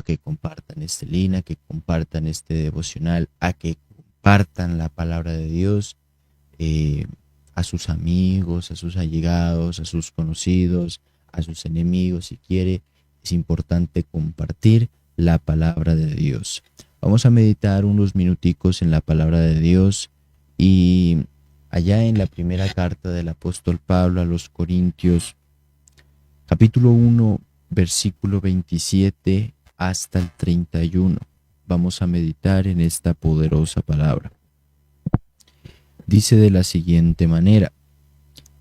que compartan este link, a que compartan este devocional, a que compartan la palabra de Dios eh, a sus amigos, a sus allegados, a sus conocidos, a sus enemigos, si quiere. Es importante compartir la palabra de Dios. Vamos a meditar unos minuticos en la palabra de Dios y allá en la primera carta del apóstol Pablo a los Corintios, capítulo 1, versículo 27 hasta el 31. Vamos a meditar en esta poderosa palabra. Dice de la siguiente manera: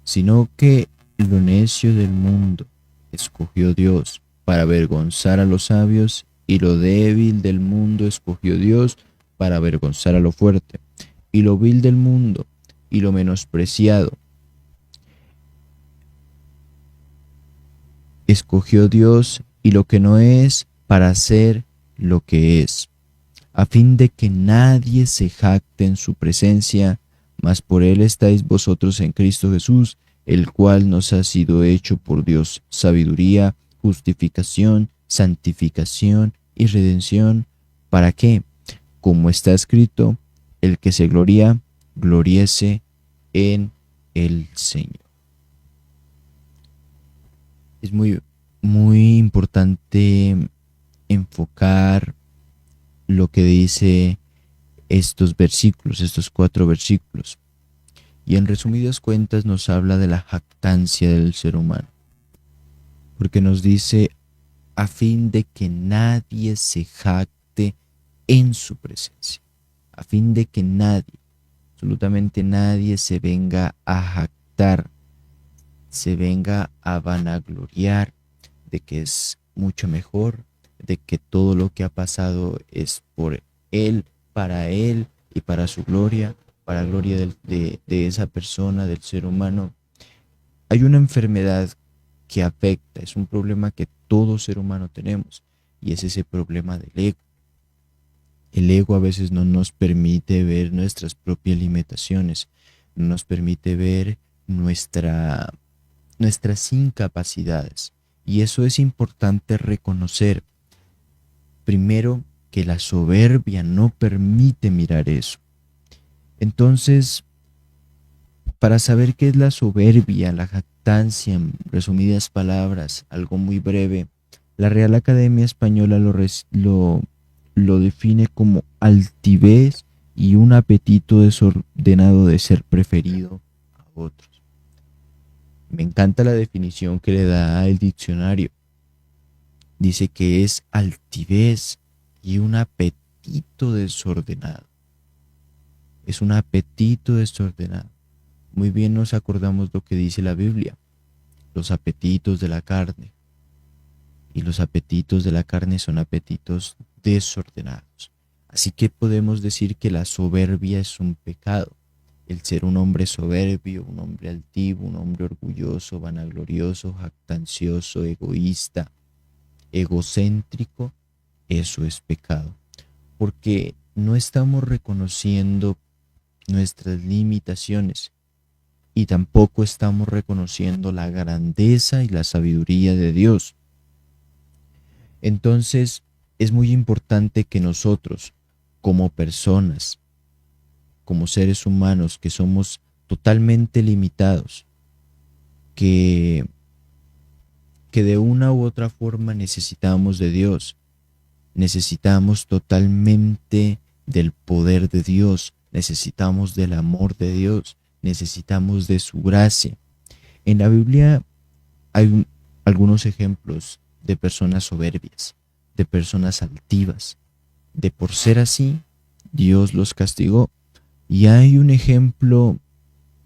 sino que lo necio del mundo escogió Dios para avergonzar a los sabios, y lo débil del mundo escogió Dios para avergonzar a lo fuerte, y lo vil del mundo y lo menospreciado escogió Dios, y lo que no es, para hacer lo que es, a fin de que nadie se jacte en su presencia, mas por él estáis vosotros en Cristo Jesús, el cual nos ha sido hecho por Dios sabiduría, justificación, santificación y redención. ¿Para qué? Como está escrito: el que se gloría, gloriese en el Señor. Es muy importante enfocar lo que dice estos versículos, estos 4 versículos. Y en resumidas cuentas nos habla de la jactancia del ser humano, porque nos dice: a fin de que nadie se jacte en su presencia, a fin de que nadie, absolutamente nadie, se venga a jactar, se venga a vanagloriar de que es mucho mejor, de que todo lo que ha pasado es por él y para su gloria, para la gloria de esa persona, del ser humano. Hay una enfermedad que afecta, es un problema que todo ser humano tenemos, y es ese problema del ego. El ego a veces no nos permite ver nuestras propias limitaciones, no nos permite ver nuestras incapacidades. Y eso es importante reconocer. Primero, que la soberbia no permite mirar eso. Entonces, para saber qué es la soberbia, la jactancia, en resumidas palabras, algo muy breve, la Real Academia Española lo define como altivez y un apetito desordenado de ser preferido a otros. Me encanta la definición que le da el diccionario. Dice que es altivez y un apetito desordenado. Es un apetito desordenado. Muy bien nos acordamos lo que dice la Biblia: los apetitos de la carne. Y los apetitos de la carne son apetitos desordenados. Así que podemos decir que la soberbia es un pecado. El ser un hombre soberbio, un hombre altivo, un hombre orgulloso, vanaglorioso, jactancioso, egoísta, egocéntrico, eso es pecado. Porque no estamos reconociendo nuestras limitaciones y tampoco estamos reconociendo la grandeza y la sabiduría de Dios. Entonces, es muy importante que nosotros, como personas, como seres humanos que somos totalmente limitados, que de una u otra forma necesitamos de Dios, necesitamos totalmente del poder de Dios, necesitamos del amor de Dios, necesitamos de su gracia. En la Biblia hay algunos ejemplos de personas soberbias, de personas altivas, de por ser así, Dios los castigó. Y hay un ejemplo,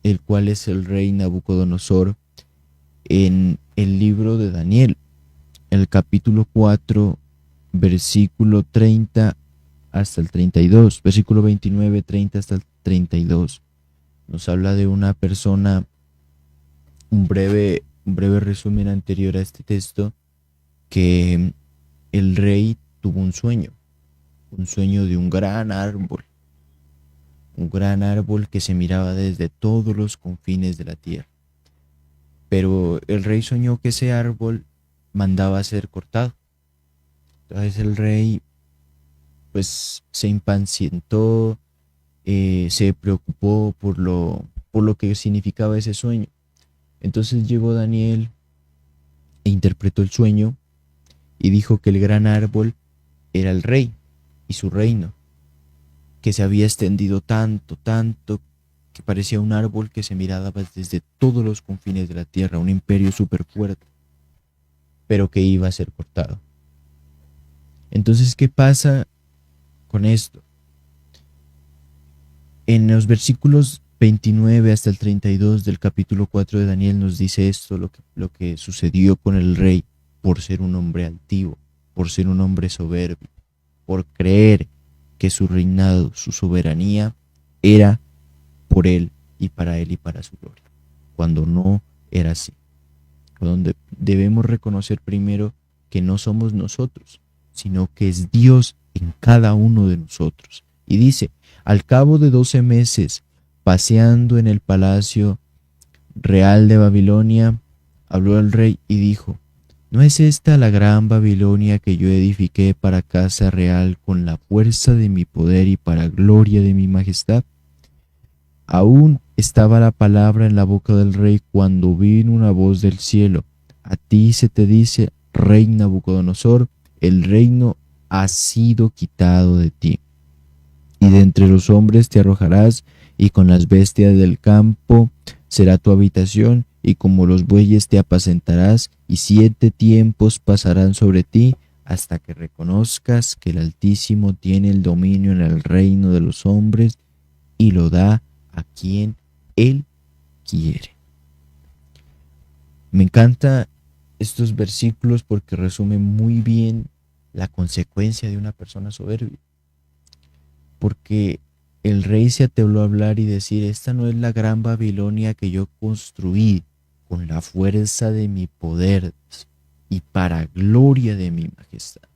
el cual es el rey Nabucodonosor, en el libro de Daniel, el capítulo 4, versículo 30 hasta el 32, versículo 29, 30 hasta el 32. Nos habla de una persona, un breve resumen anterior a este texto, que el rey tuvo un sueño de un gran árbol que se miraba desde todos los confines de la tierra. Pero el rey soñó que ese árbol mandaba a ser cortado, Entonces el rey pues se impacientó, se preocupó por lo que significaba ese sueño. Entonces llegó Daniel e interpretó el sueño y dijo que el gran árbol era el rey y su reino, que se había extendido tanto, tanto, que parecía un árbol que se miraba desde todos los confines de la tierra, un imperio súper fuerte, pero que iba a ser cortado. Entonces, ¿qué pasa con esto? En los versículos 29 hasta el 32 del capítulo 4 de Daniel nos dice esto, lo que sucedió con el rey por ser un hombre altivo, por ser un hombre soberbio, por creer que su reinado, su soberanía, era por él y para su gloria, cuando no era así. Donde debemos reconocer primero que no somos nosotros, sino que es Dios en cada uno de nosotros. Y dice, al cabo de 12 meses, paseando en el palacio real de Babilonia, habló el rey y dijo, ¿no es esta la gran Babilonia que yo edifiqué para casa real con la fuerza de mi poder y para gloria de mi majestad? Aún estaba la palabra en la boca del rey cuando vino una voz del cielo. A ti se te dice, rey Nabucodonosor, el reino ha sido quitado de ti. Y de entre los hombres te arrojarás, y con las bestias del campo será tu habitación, y como los bueyes te apacentarás, y 7 tiempos pasarán sobre ti, hasta que reconozcas que el Altísimo tiene el dominio en el reino de los hombres, y lo da a quien Él quiere. Me encanta estos versículos porque resumen muy bien la consecuencia de una persona soberbia. Porque el rey se atrevió a hablar y decir, esta no es la gran Babilonia que yo construí con la fuerza de mi poder y para gloria de mi majestad.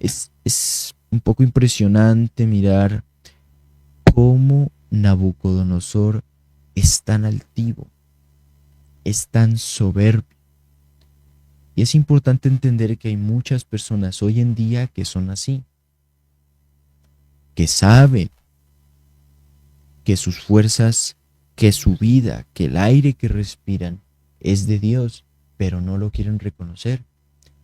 Es un poco impresionante mirar cómo Nabucodonosor es tan altivo, es tan soberbio. Y es importante entender que hay muchas personas hoy en día que son así, que saben que sus fuerzas, que su vida, que el aire que respiran es de Dios, pero no lo quieren reconocer.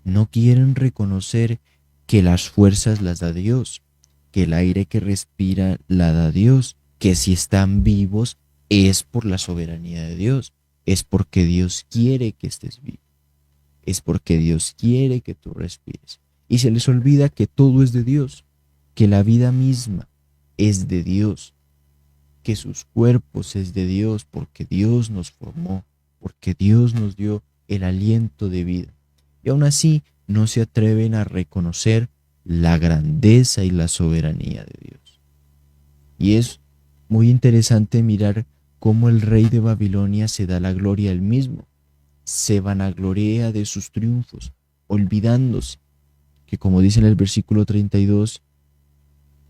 No quieren reconocer que las fuerzas las da Dios, que el aire que respira la da Dios, que si están vivos es por la soberanía de Dios, es porque Dios quiere que estés vivo, es porque Dios quiere que tú respires. Y se les olvida que todo es de Dios, que la vida misma es de Dios, que sus cuerpos es de Dios, porque Dios nos formó, porque Dios nos dio el aliento de vida. Y aún así no se atreven a reconocer la grandeza y la soberanía de Dios. Y es muy interesante mirar cómo el rey de Babilonia se da la gloria a él mismo, se vanagloria de sus triunfos, olvidándose que, como dice en el versículo 32,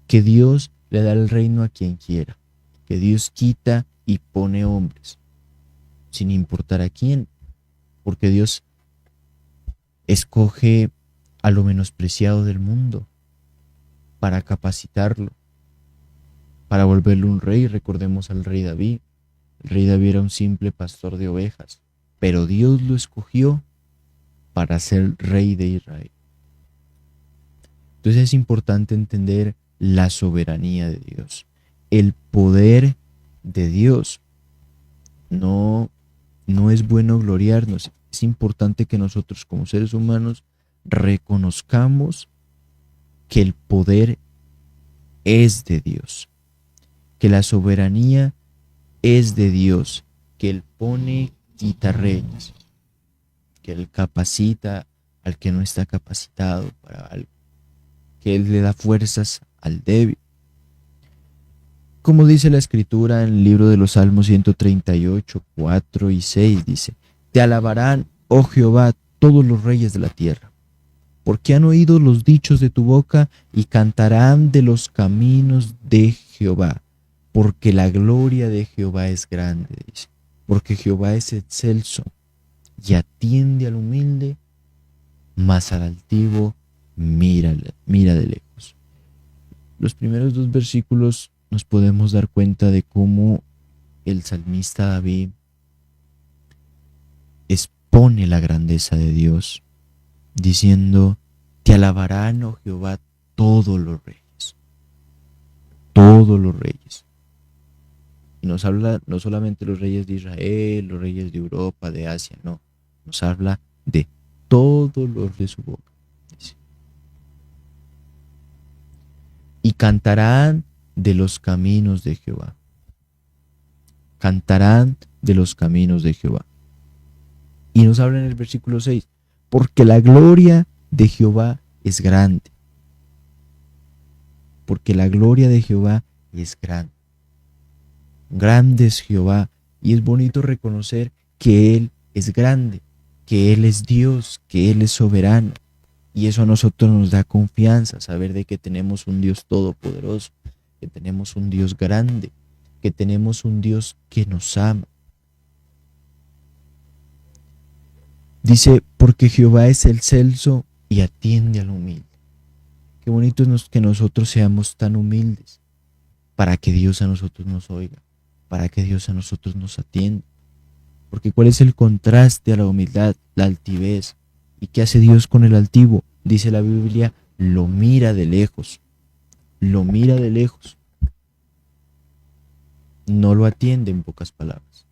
que Dios le da el reino a quien quiera, que Dios quita y pone hombres, sin importar a quién, porque Dios escoge a lo menospreciado del mundo para capacitarlo, para volverlo un rey. Recordemos al rey David. El rey David era un simple pastor de ovejas, pero Dios lo escogió para ser rey de Israel. Entonces es importante entender la soberanía de Dios, el poder de Dios. No, no es bueno gloriarnos. Es importante que nosotros como seres humanos reconozcamos que el poder es de Dios, que la soberanía es de Dios, que Él pone, quita reyes, que Él capacita al que no está capacitado para algo, que Él le da fuerzas al débil. Como dice la Escritura en el libro de los Salmos 138, 4 y 6, dice, te alabarán, oh Jehová, todos los reyes de la tierra, porque han oído los dichos de tu boca y cantarán de los caminos de Jehová, porque la gloria de Jehová es grande, dice, porque Jehová es excelso y atiende al humilde, mas al altivo mira de lejos. Los primeros dos versículos nos podemos dar cuenta de cómo el salmista David expone la grandeza de Dios, diciendo: te alabarán, oh Jehová, todos los reyes, todos los reyes. Y nos habla no solamente los reyes de Israel, los reyes de Europa, de Asia, no, nos habla de todos los de su boca. Dice: y cantarán de los caminos de Jehová. Cantarán de los caminos de Jehová. Y nos habla en el versículo 6, porque la gloria de Jehová es grande. Porque la gloria de Jehová es grande. Grande es Jehová, y es bonito reconocer que Él es grande, que Él es Dios, que Él es soberano. Y eso a nosotros nos da confianza, saber de que tenemos un Dios todopoderoso, que tenemos un Dios grande, que tenemos un Dios que nos ama. Dice: porque Jehová es excelso y atiende al humilde. Qué bonito es que nosotros seamos tan humildes para que Dios a nosotros nos oiga, para que Dios a nosotros nos atienda. Porque ¿cuál es el contraste a la humildad? La altivez. ¿Y qué hace Dios con el altivo? Dice la Biblia: lo mira de lejos. Lo mira de lejos. No lo atiende, en pocas palabras.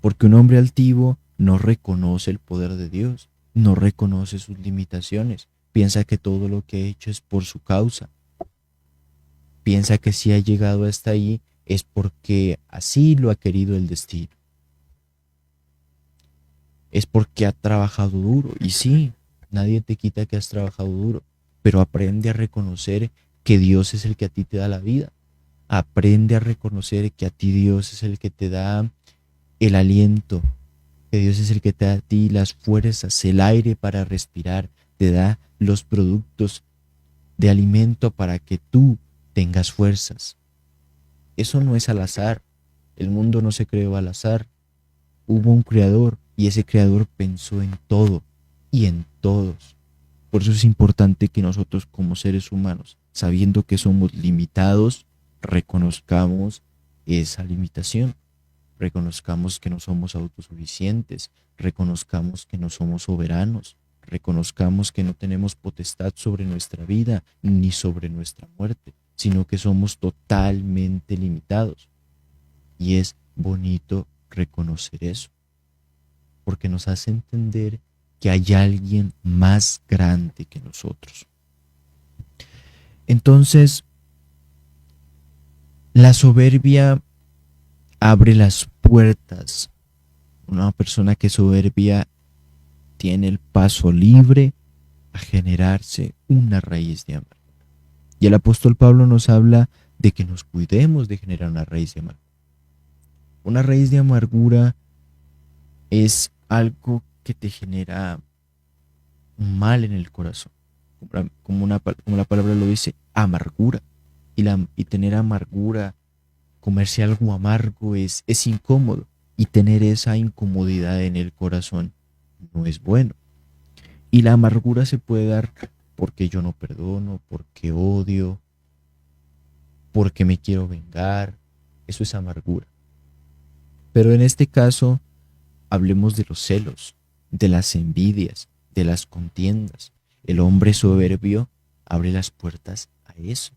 Porque un hombre altivo no reconoce el poder de Dios, no reconoce sus limitaciones, piensa que todo lo que ha hecho es por su causa, piensa que si ha llegado hasta ahí es porque así lo ha querido el destino, es porque ha trabajado duro. Y sí, nadie te quita que has trabajado duro, pero aprende a reconocer que Dios es el que a ti te da la vida, aprende a reconocer que a ti Dios es el que te da el aliento, que Dios es el que te da a ti las fuerzas, el aire para respirar, te da los productos de alimento para que tú tengas fuerzas. Eso no es al azar, el mundo no se creó al azar, hubo un creador y ese creador pensó en todo y en todos. Por eso es importante que nosotros como seres humanos, sabiendo que somos limitados, reconozcamos esa limitación. Reconozcamos que no somos autosuficientes, reconozcamos que no somos soberanos, reconozcamos que no tenemos potestad sobre nuestra vida ni sobre nuestra muerte, sino que somos totalmente limitados. Y es bonito reconocer eso, porque nos hace entender que hay alguien más grande que nosotros. Entonces, la soberbia abre las puertas. Una persona que es soberbia tiene el paso libre a generarse una raíz de amargura. Y el apóstol Pablo nos habla de que nos cuidemos de generar una raíz de amargura. Una raíz de amargura es algo que te genera un mal en el corazón. Como la palabra lo dice, amargura. Y tener amargura, comerse algo amargo es incómodo, y tener esa incomodidad en el corazón no es bueno. Y la amargura se puede dar porque yo no perdono, porque odio, porque me quiero vengar. Eso es amargura. Pero en este caso, hablemos de los celos, de las envidias, de las contiendas. El hombre soberbio abre las puertas a eso.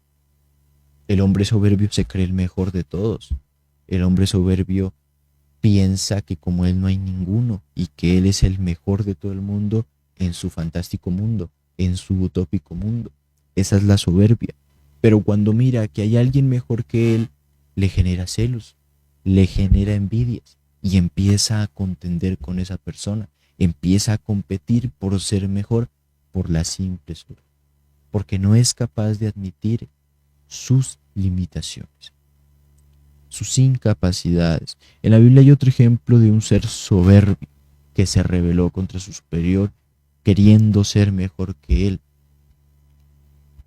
El hombre soberbio se cree el mejor de todos. El hombre soberbio piensa que como él no hay ninguno y que él es el mejor de todo el mundo en su fantástico mundo, en su utópico mundo. Esa es la soberbia. Pero cuando mira que hay alguien mejor que él, le genera celos, le genera envidias y empieza a contender con esa persona, empieza a competir por ser mejor por la simple soberbia, porque no es capaz de admitir sus limitaciones, sus incapacidades. En la Biblia hay otro ejemplo de un ser soberbio que se rebeló contra su superior, queriendo ser mejor que él.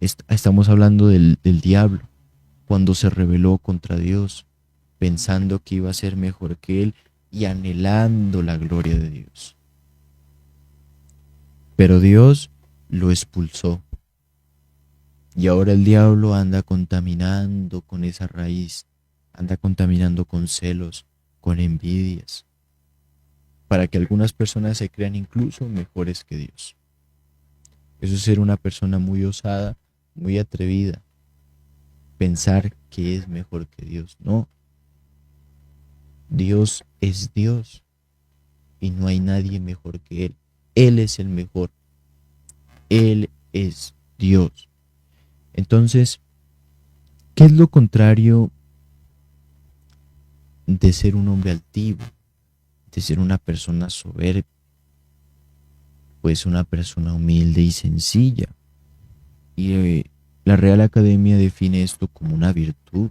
Estamos hablando del diablo, cuando se rebeló contra Dios, pensando que iba a ser mejor que él y anhelando la gloria de Dios. Pero Dios lo expulsó Y ahora el diablo anda contaminando con esa raíz, anda contaminando con celos, con envidias, para que algunas personas se crean incluso mejores que Dios. Eso es ser una persona muy osada, muy atrevida, pensar que es mejor que Dios. No, Dios es Dios y no hay nadie mejor que Él. Él es el mejor, Él es Dios. Entonces, ¿qué es lo contrario de ser un hombre altivo, de ser una persona soberbia? Pues una persona humilde y sencilla. Y la Real Academia define esto como una virtud.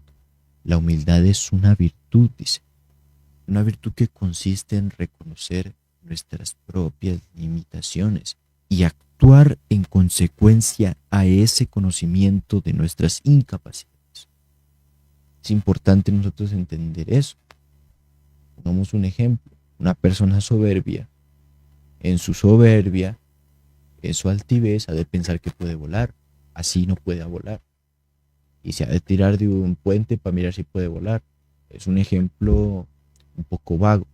La humildad es una virtud, dice. Una virtud que consiste en reconocer nuestras propias limitaciones y actuar en consecuencia a ese conocimiento de nuestras incapacidades. Es importante nosotros entender eso. Pongamos un ejemplo. Una persona soberbia, en su soberbia, en su altivez, ha de pensar que puede volar. Así no puede volar. Y se ha de tirar de un puente para mirar si puede volar. Es un ejemplo un poco vago,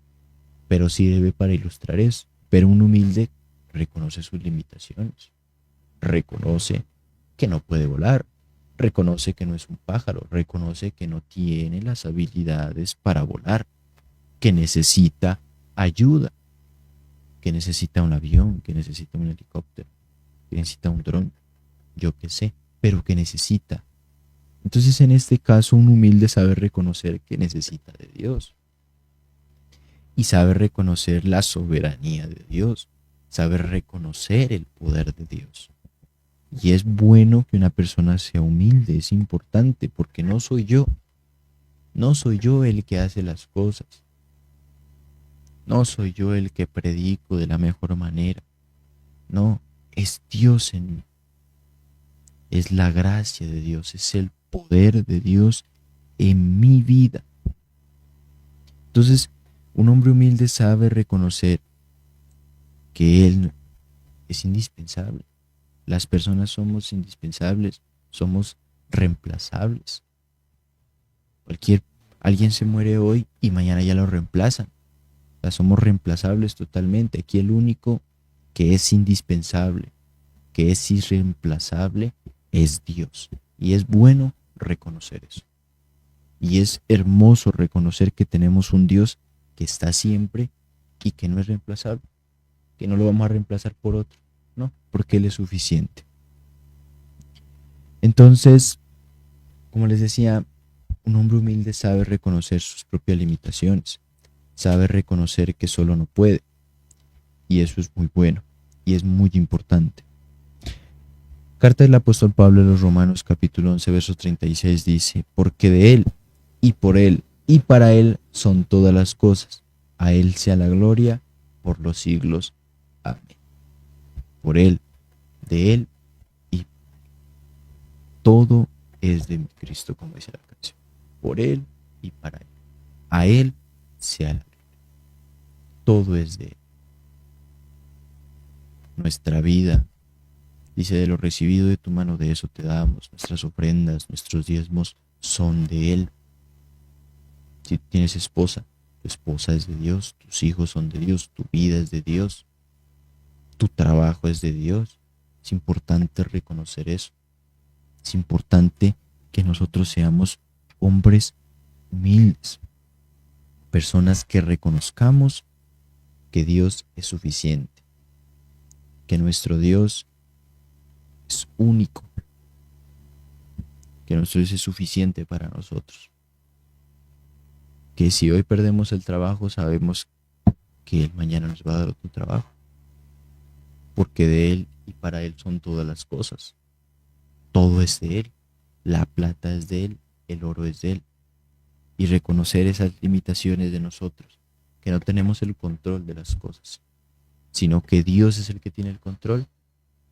pero sirve para ilustrar eso. Pero un humilde reconoce sus limitaciones, reconoce que no puede volar, reconoce que no es un pájaro, reconoce que no tiene las habilidades para volar, que necesita ayuda, que necesita un avión, que necesita un helicóptero, que necesita un dron, yo qué sé, pero que necesita. Entonces, en este caso, un humilde sabe reconocer que necesita de Dios y sabe reconocer la soberanía de Dios, sabe reconocer el poder de Dios. Y es bueno que una persona sea humilde, es importante, porque no soy yo el que hace las cosas, no soy yo el que predico de la mejor manera, no, es Dios en mí, es la gracia de Dios, es el poder de Dios en mi vida. Entonces, un hombre humilde sabe reconocer que él es indispensable. Las personas somos indispensables, somos reemplazables. Alguien se muere hoy y mañana ya lo reemplazan. O sea, somos reemplazables totalmente. Aquí el único que es indispensable, que es irreemplazable, es Dios. Y es bueno reconocer eso. Y es hermoso reconocer que tenemos un Dios que está siempre y que no es reemplazable, que no lo vamos a reemplazar por otro, ¿no? Porque Él es suficiente. Entonces, como les decía, un hombre humilde sabe reconocer sus propias limitaciones, sabe reconocer que solo no puede, y eso es muy bueno, y es muy importante. Carta del apóstol Pablo a los Romanos capítulo 11, verso 36 dice, porque de Él, y por Él, y para Él son todas las cosas, a Él sea la gloria por los siglos. Amén. Por Él, de Él, y todo es de Cristo, como dice la canción. Por Él y para Él. A Él sea la gloria. Todo es de Él. Nuestra vida, dice, de lo recibido de tu mano, de eso te damos. Nuestras ofrendas, nuestros diezmos son de Él. Si tienes esposa, tu esposa es de Dios, tus hijos son de Dios, tu vida es de Dios, tu trabajo es de Dios. Es importante reconocer eso. Es importante que nosotros seamos hombres humildes, personas que reconozcamos que Dios es suficiente, que nuestro Dios es único, que nuestro Dios es suficiente para nosotros, que si hoy perdemos el trabajo sabemos que Él mañana nos va a dar otro trabajo, porque de Él y para Él son todas las cosas, todo es de Él, la plata es de Él, el oro es de Él, y reconocer esas limitaciones de nosotros, que no tenemos el control de las cosas, sino que Dios es el que tiene el control,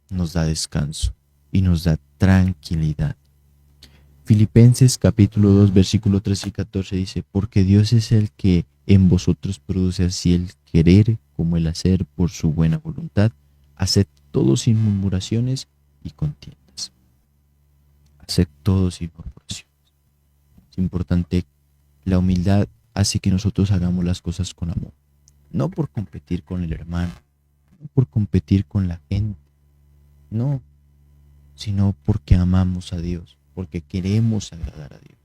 nos da descanso y nos da tranquilidad. Filipenses capítulo 2 versículo 13 y 14 dice, porque Dios es el que en vosotros produce así el querer como el hacer por su buena voluntad, haced todo sin murmuraciones y contiendas. hacer todo sin murmuraciones. Es importante, la humildad hace que nosotros hagamos las cosas con amor, no por competir con el hermano, no por competir con la gente, no, sino porque amamos a Dios, porque queremos agradar a Dios.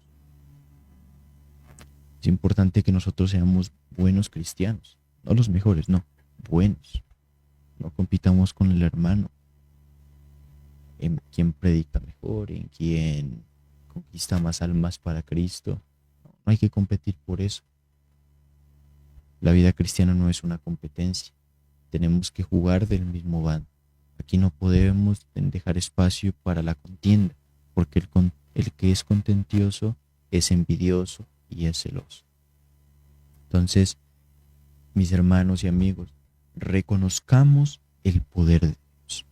Es importante que nosotros seamos buenos cristianos, no los mejores, no, buenos. No compitamos con el hermano en quién predica mejor, en quién conquista más almas para Cristo. No hay que competir por eso. La vida cristiana no es una competencia. Tenemos que jugar del mismo bando. Aquí no podemos dejar espacio para la contienda, porque el que es contentioso es envidioso y es celoso. Entonces, mis hermanos y amigos, reconozcamos el poder de Dios.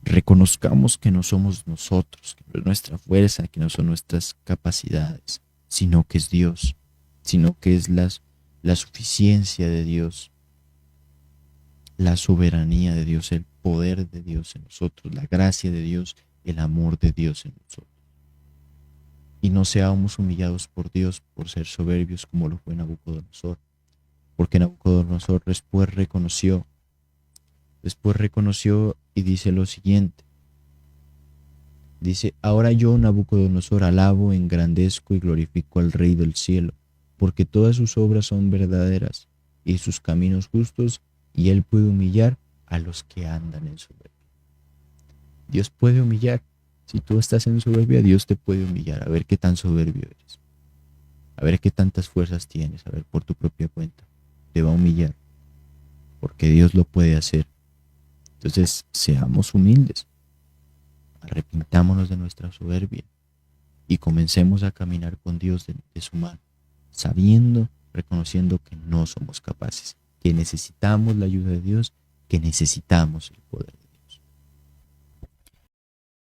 Reconozcamos que no somos nosotros, que no es nuestra fuerza, que no son nuestras capacidades, sino que es Dios, sino que es la suficiencia de Dios, la soberanía de Dios, el poder de Dios en nosotros, la gracia de Dios, el amor de Dios en nosotros. Y no seamos humillados por Dios por ser soberbios como lo fue Nabucodonosor, porque Nabucodonosor después reconoció y dice lo siguiente. Dice, ahora yo, Nabucodonosor, alabo, engrandezco y glorifico al Rey del cielo, porque todas sus obras son verdaderas y sus caminos justos, y él puede humillar a los que andan en soberbia. Dios puede humillar. Si tú estás en soberbia, Dios te puede humillar, a ver qué tan soberbio eres, a ver qué tantas fuerzas tienes, a ver por tu propia cuenta. Te va a humillar, porque Dios lo puede hacer. Entonces, seamos humildes, arrepintámonos de nuestra soberbia y comencemos a caminar con Dios de su mano, sabiendo, reconociendo que no somos capaces, que necesitamos la ayuda de Dios, que necesitamos el poder de Dios.